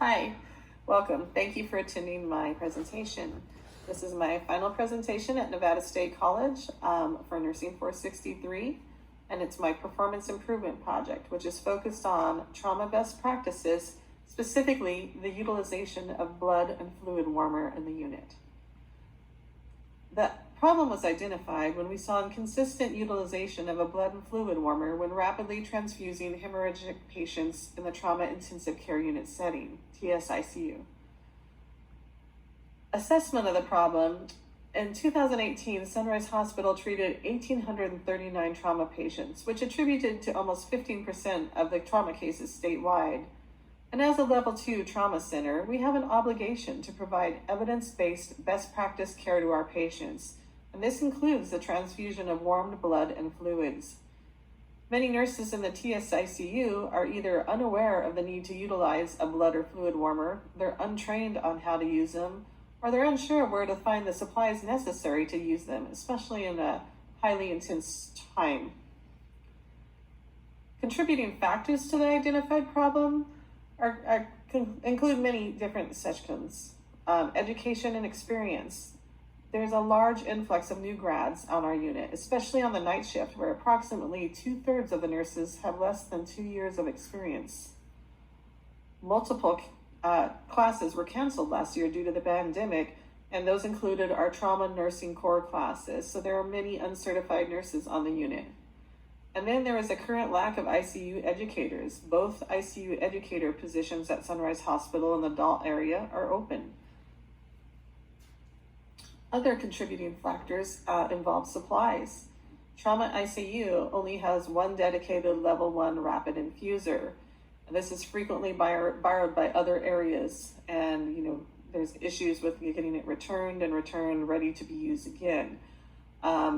Hi, welcome. Thank you for attending my presentation. This is my final presentation at Nevada State College for Nursing 463, and it's my performance improvement project, which is focused on trauma best practices, specifically the utilization of blood and fluid warmer in the unit. The problem was identified when we saw inconsistent utilization of a blood and fluid warmer when rapidly transfusing hemorrhagic patients in the trauma intensive care unit setting, TSICU. Assessment of the problem: in 2018, Sunrise Hospital treated 1,839 trauma patients, which attributed to almost 15% of the trauma cases statewide. And as a level 2 trauma center, we have an obligation to provide evidence-based best practice care to our patients, and this includes the transfusion of warmed blood and fluids. Many nurses in the TSICU are either unaware of the need to utilize a blood or fluid warmer, they're untrained on how to use them, or they're unsure where to find the supplies necessary to use them, especially in a highly intense time. Contributing factors to the identified problem include many different sections. Education and experience. There's a large influx of new grads on our unit, especially on the night shift, where approximately 2/3 of the nurses have less than 2 years of experience. Multiple classes were canceled last year due to the pandemic, and those included our trauma nursing core classes, so there are many uncertified nurses on the unit. And then there is a current lack of ICU educators. Both ICU educator positions at Sunrise Hospital in the adult area are open. Other contributing factors involve supplies. Trauma ICU only has one dedicated level 1 rapid infuser. This is frequently borrowed by other areas, and there's issues with getting it returned ready to be used again.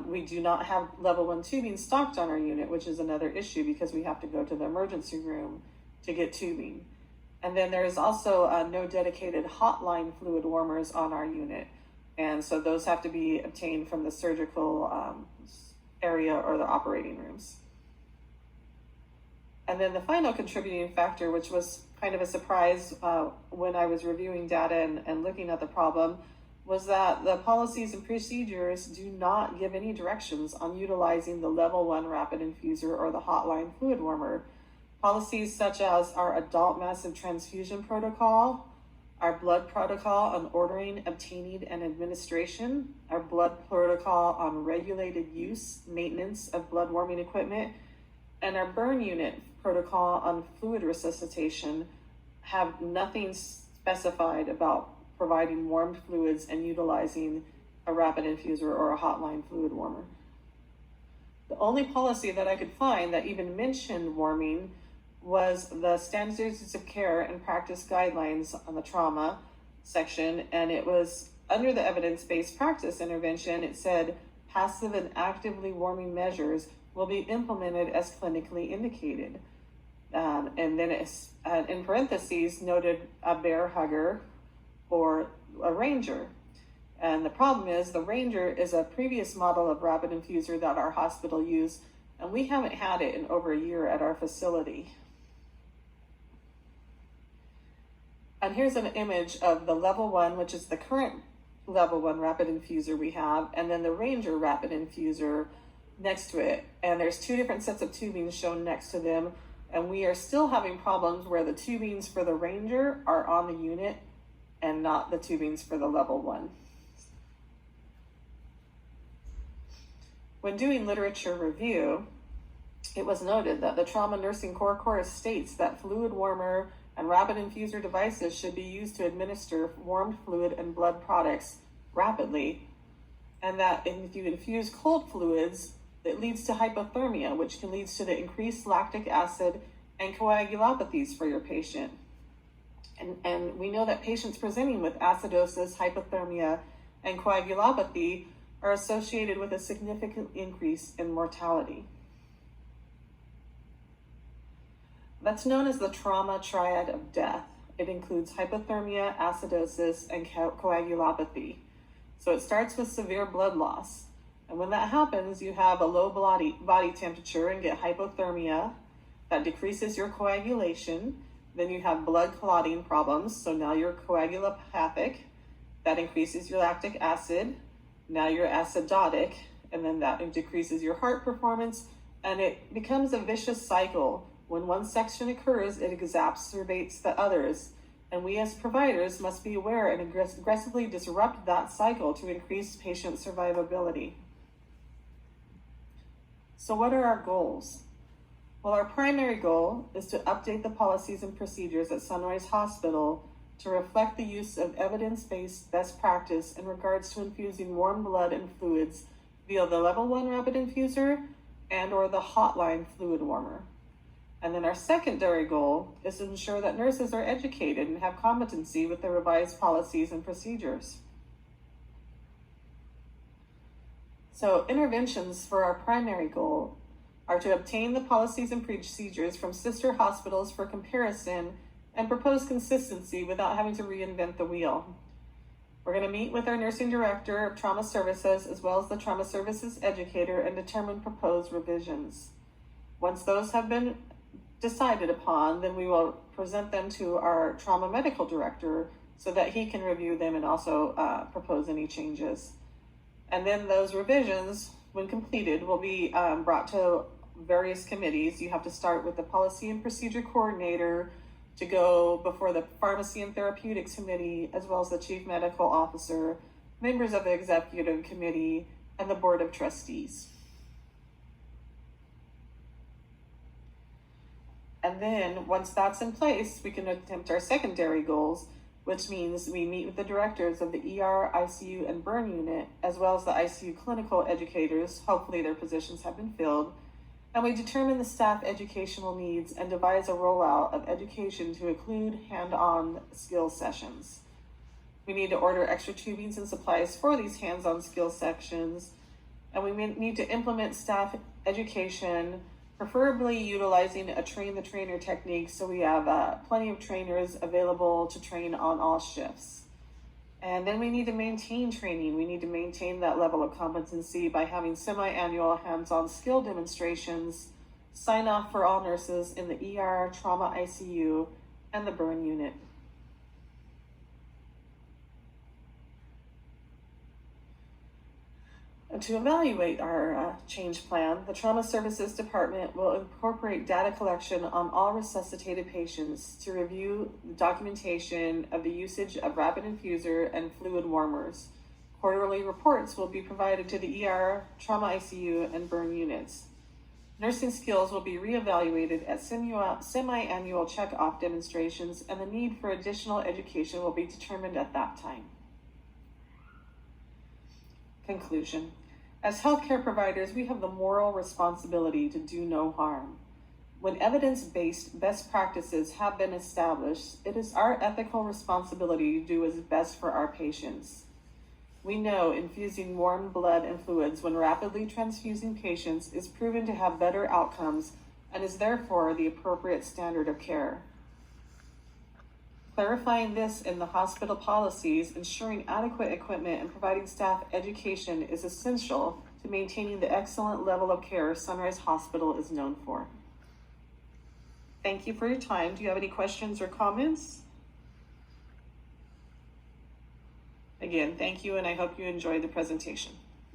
We do not have level 1 tubing stocked on our unit, which is another issue because we have to go to the emergency room to get tubing. And then there is also no dedicated hotline fluid warmers on our unit. And so those have to be obtained from the surgical area or the operating rooms. And then the final contributing factor, which was kind of a surprise when I was reviewing data and looking at the problem, was that the policies and procedures do not give any directions on utilizing the level 1 rapid infuser or the hotline fluid warmer. Policies such as our adult massive transfusion protocol, our blood protocol on ordering, obtaining, and administration, our blood protocol on regulated use, maintenance of blood warming equipment, and our burn unit protocol on fluid resuscitation have nothing specified about providing warmed fluids and utilizing a rapid infuser or a hotline fluid warmer. The only policy that I could find that even mentioned warming was the standards of care and practice guidelines on the trauma section, and it was under the evidence-based practice intervention. It said passive and actively warming measures will be implemented as clinically indicated. And then it's in parentheses noted a bear hugger or a ranger. And the problem is the ranger is a previous model of rapid infuser that our hospital used, and we haven't had it in over a year at our facility. And here's an image of the level 1, which is the current level 1 rapid infuser we have, and then the ranger rapid infuser next to it. And there's 2 different sets of tubings shown next to them, and we are still having problems where the tubings for the ranger are on the unit and not the tubings for the level 1. When doing literature review, it was noted that the trauma nursing core course states that fluid warmer and rapid infuser devices should be used to administer warmed fluid and blood products rapidly, and that if you infuse cold fluids, it leads to hypothermia, which can lead to the increased lactic acid and coagulopathies for your patient. And we know that patients presenting with acidosis, hypothermia, and coagulopathy are associated with a significant increase in mortality. That's known as the trauma triad of death. It includes hypothermia, acidosis, and coagulopathy. So it starts with severe blood loss. And when that happens, you have a low body temperature and get hypothermia that decreases your coagulation. Then you have blood clotting problems. So now you're coagulopathic. That increases your lactic acid. Now you're acidotic, and then that decreases your heart performance, and it becomes a vicious cycle. When one section occurs, it exacerbates the others. And we as providers must be aware and aggressively disrupt that cycle to increase patient survivability. So what are our goals? Well, our primary goal is to update the policies and procedures at Sunrise Hospital to reflect the use of evidence-based best practice in regards to infusing warm blood and fluids via the level 1 rapid infuser and or the hotline fluid warmer. And then our secondary goal is to ensure that nurses are educated and have competency with the revised policies and procedures. So interventions for our primary goal are to obtain the policies and procedures from sister hospitals for comparison and propose consistency without having to reinvent the wheel. We're going to meet with our nursing director of trauma services as well as the trauma services educator and determine proposed revisions. Once those have been decided upon, then we will present them to our trauma medical director so that he can review them and also propose any changes. And then those revisions, when completed, will be brought to various committees. You have to start with the policy and procedure coordinator, to go before the Pharmacy and Therapeutics Committee, as well as the Chief Medical Officer, members of the Executive Committee, and the Board of Trustees. And then once that's in place, we can attempt our secondary goals, which means we meet with the directors of the ER, ICU, and burn unit, as well as the ICU clinical educators. Hopefully their positions have been filled. And we determine the staff educational needs and devise a rollout of education to include hand-on skill sessions. We need to order extra tubings and supplies for these hands-on skill sections, and we need to implement staff education, preferably utilizing a train-the-trainer technique so we have plenty of trainers available to train on all shifts. And then we need to maintain training. We need to maintain that level of competency by having semi-annual hands-on skill demonstrations, sign off for all nurses in the ER, trauma ICU, and the burn unit. And to evaluate our change plan, the Trauma Services Department will incorporate data collection on all resuscitated patients to review the documentation of the usage of rapid infuser and fluid warmers. Quarterly reports will be provided to the ER, trauma ICU, and burn units. Nursing skills will be reevaluated at semi-annual check-off demonstrations, and the need for additional education will be determined at that time. Conclusion. As healthcare providers, we have the moral responsibility to do no harm. When evidence-based best practices have been established, it is our ethical responsibility to do what is best for our patients. We know infusing warm blood and fluids when rapidly transfusing patients is proven to have better outcomes and is therefore the appropriate standard of care. Clarifying this in the hospital policies, ensuring adequate equipment, and providing staff education is essential to maintaining the excellent level of care Sunrise Hospital is known for. Thank you for your time. Do you have any questions or comments? Again, thank you, and I hope you enjoyed the presentation.